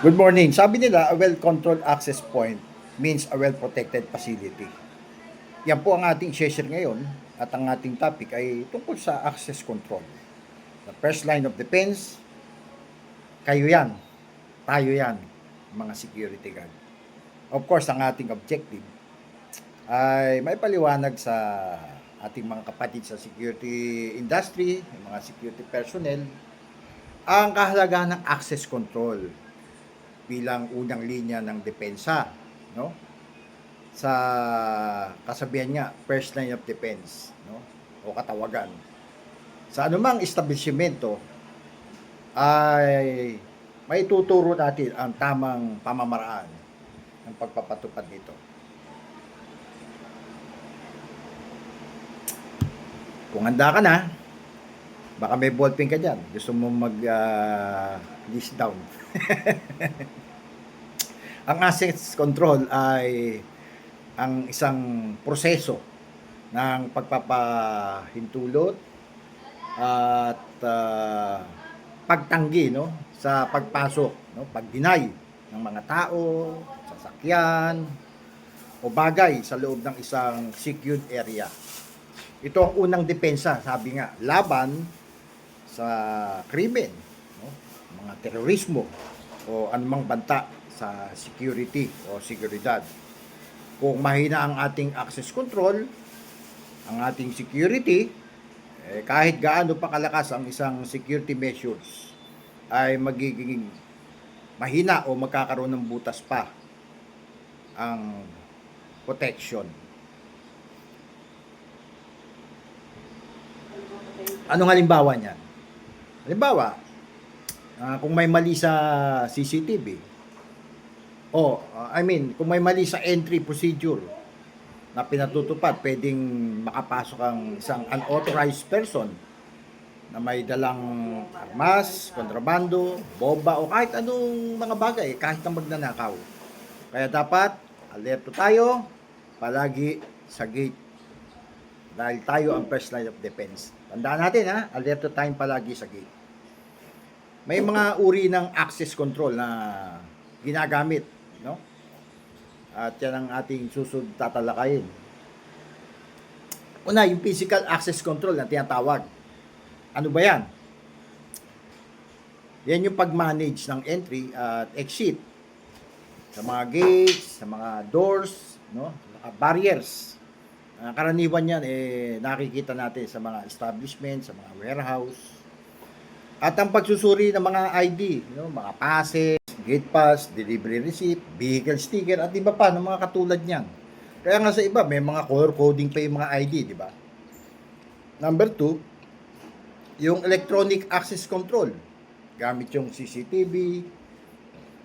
Good morning. Sabi nila, a well-controlled access point means a well-protected facility. Yan po ang ating share ngayon at ang ating topic ay tungkol sa access control. The first line of defense, kayo yan, tayo yan, mga security guard. Of course, ang ating objective ay may paliwanag sa ating mga kapatid sa security industry, mga security personnel, ang kahalagahan ng access control bilang unang linya ng depensa, no? Sa kasabihan nga, first line of defense, no? O katawagan. Sa anumang establishmento ay may tuturo natin ang tamang pamamaraan ng pagpapatupad nito. Kung handa ka na, baka may ballpen ka dyan. Gusto mo mag-list down. Ang assets control ay ang isang proseso ng pagpapahintulot at pagtanggi, no, sa pagpasok, no, pag-deny ng mga tao, sasakyan o bagay sa loob ng isang secured area. Ito ang unang depensa, sabi nga, laban sa krimen, no, mga terorismo o anumang banta sa security o seguridad. Kung mahina ang ating access control, ang ating security, kahit gaano pa kalakas ang isang security measures, ay magiging mahina o magkakaroon ng butas pa ang protection. Anong halimbawa niyan? Halimbawa, kung may mali sa CCTV, kung may mali sa entry procedure na pinatutupad, pwedeng makapasok ang isang unauthorized person na may dalang armas, kontrabando, bomba, o kahit anong mga bagay, kahit na magnanakaw. Kaya dapat, alerto tayo, palagi sa gate. Dahil tayo ang first line of defense. Tandaan natin, alerto tayong palagi sa gate. May mga uri ng access control na ginagamit, no? At yan ang ating susunod tatalakayin. Una, yung physical access control na tinatawag. Ano ba yan? Yan yung pag-manage ng entry at exit sa mga gates, sa mga doors, no? Sa barriers. Karaniwan yan nakikita natin sa mga establishment, sa mga warehouse. At ang pagsusuri ng mga ID, no? Mga passes, gate pass, delivery receipt, vehicle sticker, at iba pa ng mga katulad niyan. Kaya nga sa iba, may mga color coding pa yung mga ID, di ba? Number 2, yung electronic access control. Gamit yung CCTV,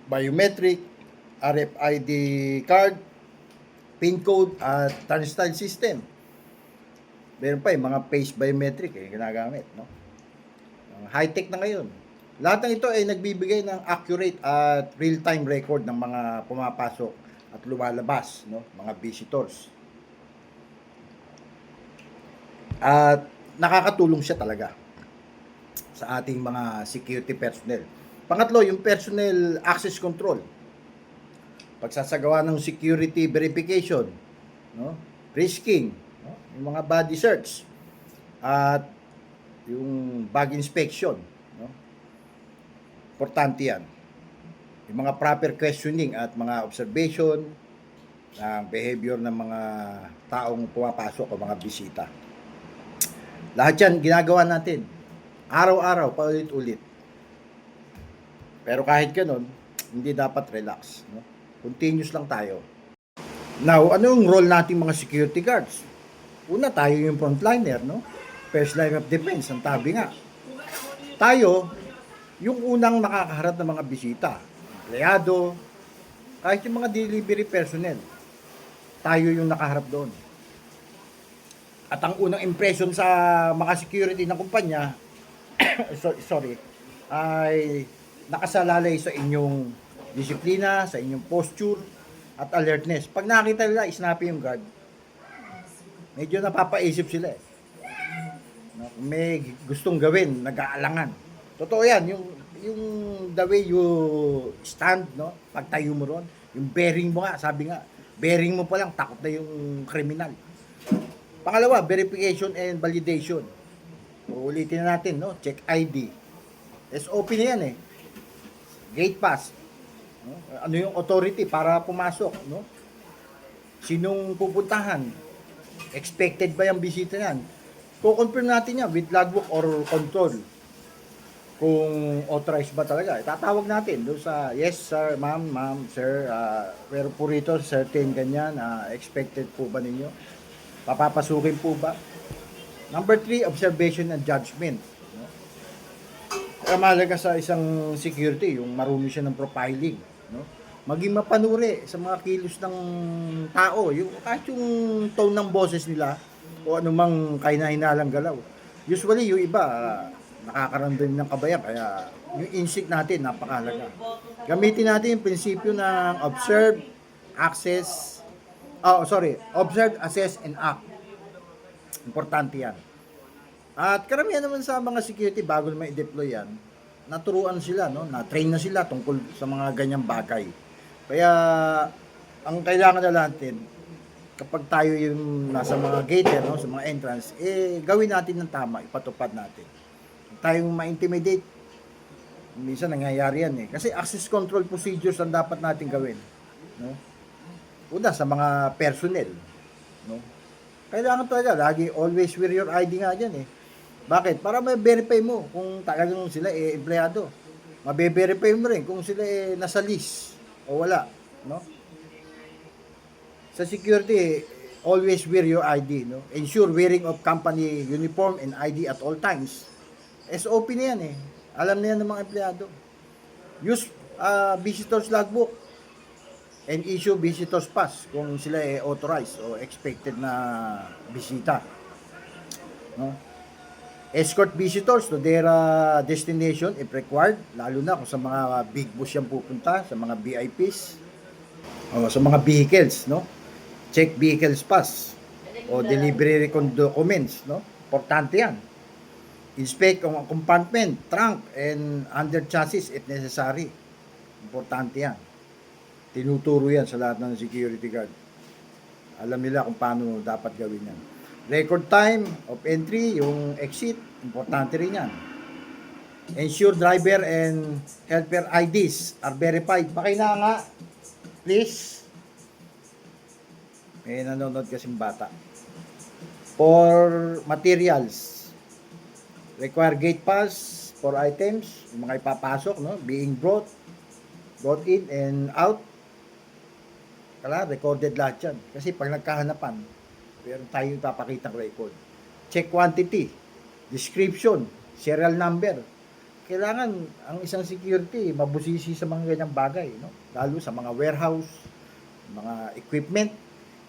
biometric, RFID card, PIN code, at turnstile system. Meron pa yung mga face biometric ginagamit, no? High-tech na ngayon. Lahat ng ito ay nagbibigay ng accurate at real-time record ng mga pumapasok at lumalabas, no, mga visitors. At nakakatulong siya talaga sa ating mga security personnel. Pangatlo, yung personnel access control. Pagsasagawa ng security verification, no, risking, no, yung mga body search, at yung bag inspection, no? Importante yan. Yung mga proper questioning at mga observation ng behavior ng mga taong pumapasok o mga bisita. Lahat yan ginagawa natin. Araw-araw, paulit-ulit. Pero kahit ganun, hindi dapat relax, no? Continuous lang tayo. Now, ano yung role nating mga security guards? Una, tayo yung frontliner, no? First line of defense, ang tabi nga. Tayo, yung unang nakakaharap ng mga bisita, empleyado, kahit yung mga delivery personnel, tayo yung nakaharap doon. At ang unang impression sa mga security ng kumpanya, ay nakasalalay sa inyong disiplina, sa inyong posture, at alertness. Pag nakita nila, snappy yung guard, medyo napapaisip sila may gustong gawin, nag-aalangan. Totoo yan, yung the way you stand, no? Pagtayo mo ron, yung bearing mo nga, sabi nga, bearing mo pa lang, takot na yung kriminal. Pangalawa, verification and validation. Ulitin na natin, no? Check ID. SOP na yan eh. Gate pass. No? Ano yung authority para pumasok, no? Sinong pupuntahan? Expected ba yung bisita yan? Ko-confirm natin yan with logbook or control. Kung authorized ba talaga. Tatawag natin doon sa, yes sir, ma'am, sir, pero po rito, certain ganyan, expected po ba ninyo? Papapasukin po ba? Number 3, observation and judgment. No? Kaya mahalaga sa isang security, yung marunong siya ng profiling. No? Maging mapanuri sa mga kilos ng tao. Yung, kahit yung tone ng boses nila, o anumang kahinahinalang galaw. Usually, yung iba, nakakaramdam ng kabayan, kaya yung instinct natin, napakahalaga. Gamitin natin yung prinsipyo ng observe, observe, assess, and act. Importante yan. At karamihan naman sa mga security, bago naman i-deploy yan, naturuan sila, no? Na-train na sila tungkol sa mga ganyang bagay. Kaya, ang kailangan na natin, kapag tayo yung nasa mga gate, no? Sa mga entrance, gawin natin ng tama, ipatupad natin. Tayong ma-intimidate. Minsan nangyayari yan eh. Kasi access control procedures ang dapat natin gawin. No? Una, sa mga personnel. No? Kailangan talaga, lagi always wear your ID nga dyan eh. Bakit? Para ma-verify mo kung talagang sila empleyado. Mabe-verify mo rin kung sila nasa list o wala. No? Sa security, always wear your ID. No? Ensure wearing of company uniform and ID at all times. SOP na yan eh. Alam na yan ng mga empleyado. Use visitor's logbook and issue visitor's pass kung sila authorized o expected na bisita. No? Escort visitors to their destination if required, lalo na kung sa mga big boss yan pupunta, sa mga VIPs, o sa mga vehicles, no? Check vehicles pass o delivery documents, no? Importante yan. Inspect ang compartment, trunk, and under chassis if necessary. Importante yan. Tinuturo yan sa lahat ng security guard. Alam nila kung paano dapat gawin yan. Record time of entry, yung exit, importante rin yan. Ensure driver and helper IDs are verified. Pakina nga, please. May nanonood kasing bata. For materials, require gate pass for items, yung mga ipapasok, no? Being brought in and out. Kala, recorded lahat yan. Kasi pag nagkahanapan, meron tayong papakitang record. Check quantity, description, serial number. Kailangan ang isang security mabusisi sa mga ganyang bagay, no? Lalo sa mga warehouse, mga equipment.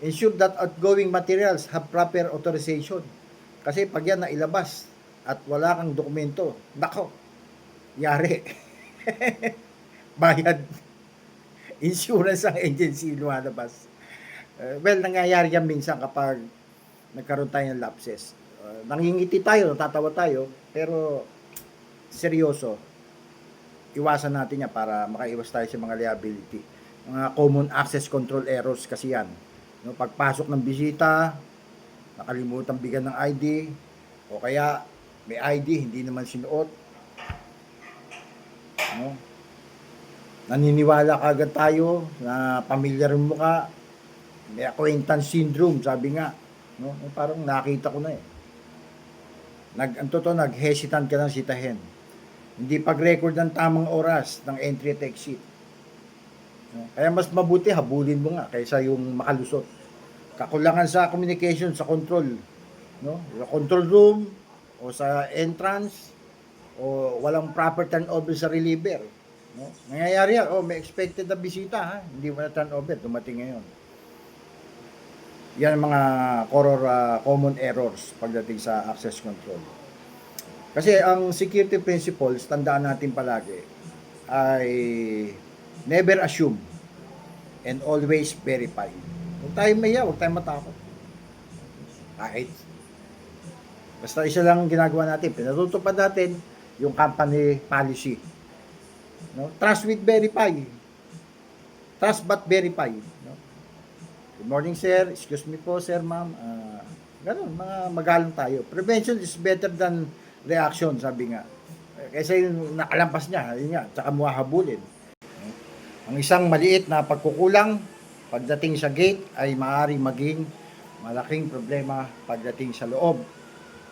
Ensure that outgoing materials have proper authorization. Kasi pag yan nailabas, at wala kang dokumento, nako, yari. Bayad. Insurance ang agency lumalabas. Well, nangyayari yan minsan kapag nagkaroon tayo ng lapses. Nangingiti tayo, natatawa tayo, pero seryoso. Iwasan natin yan para makaiwas tayo sa mga liability. Mga common access control errors kasi yan. No, pagpasok ng bisita, nakalimutan bigyan ng ID, o kaya may ID, hindi naman sinuot. No? Naniniwala kagad tayo na pamilyar mo ka. May acquaintance syndrome, sabi nga. No? Parang nakita ko na eh. Nag-hesitant ka ng sitahin. Hindi pag-record ng tamang oras ng entry at exit. No? Kaya mas mabuti, habulin mo nga kaysa yung makalusot. Kakulangan sa communication, sa control. No? Sa control room, o sa entrance, o walang proper turnover sa reliever. No? Nangyayari yan, may expected na bisita, ha? Hindi mo na turnover, dumating ngayon. Yan ang mga common errors pagdating sa access control. Kasi ang security principles, tandaan natin palagi, ay never assume and always verify. Huwag tayong maya, huwag tayong matakot. Kahit basta isa lang ginagawa natin, pinatutupad natin yung company policy. No? Trust with verify. Trust but verify. No? Good morning, sir. Excuse me po, sir, ma'am. Ganun, mga magalang tayo. Prevention is better than reaction, sabi nga. Kasi yung nakalampas niya, yun nga, tsaka mo hahabulin. Ang isang maliit na pagkukulang pagdating sa gate ay maaari maging malaking problema pagdating sa loob.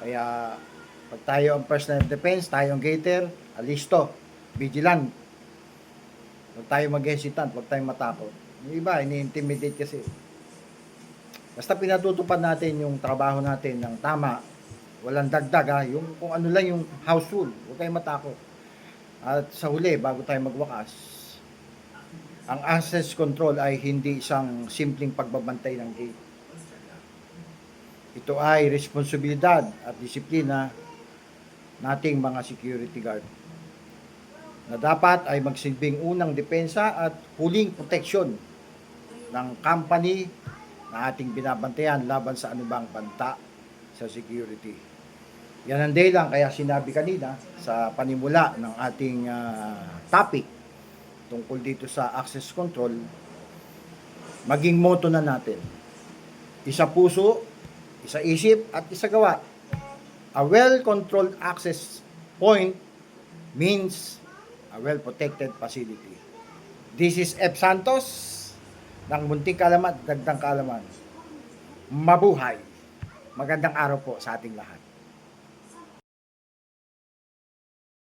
Kaya pag tayo ang personal defense, tayo ang gater, alisto, vigilant. Huwag tayo mag-hesitant, huwag tayo matakot. Yung iba, ini-intimidate kasi. Basta pinatutupad natin yung trabaho natin ng tama, walang dagdag ha, yung kung ano lang yung house rule, huwag tayong matakot. At sa huli, bago tayo magwakas, ang access control ay hindi isang simpleng pagbabantay ng gate. Ito ay responsibilidad at disiplina nating mga security guard na dapat ay magsilbing unang depensa at huling proteksyon ng company na ating binabantayan laban sa anumang banta sa security. Yan ang dahilan kaya sinabi kanina sa panimula ng ating topic tungkol dito sa access control, maging motto na natin. Isa puso, isa isip, at isa gawa. A well-controlled access point means a well-protected facility. This is F. Santos ng Munting Kaalaman, Dagdang Kaalaman. Mabuhay! Magandang araw po sa ating lahat.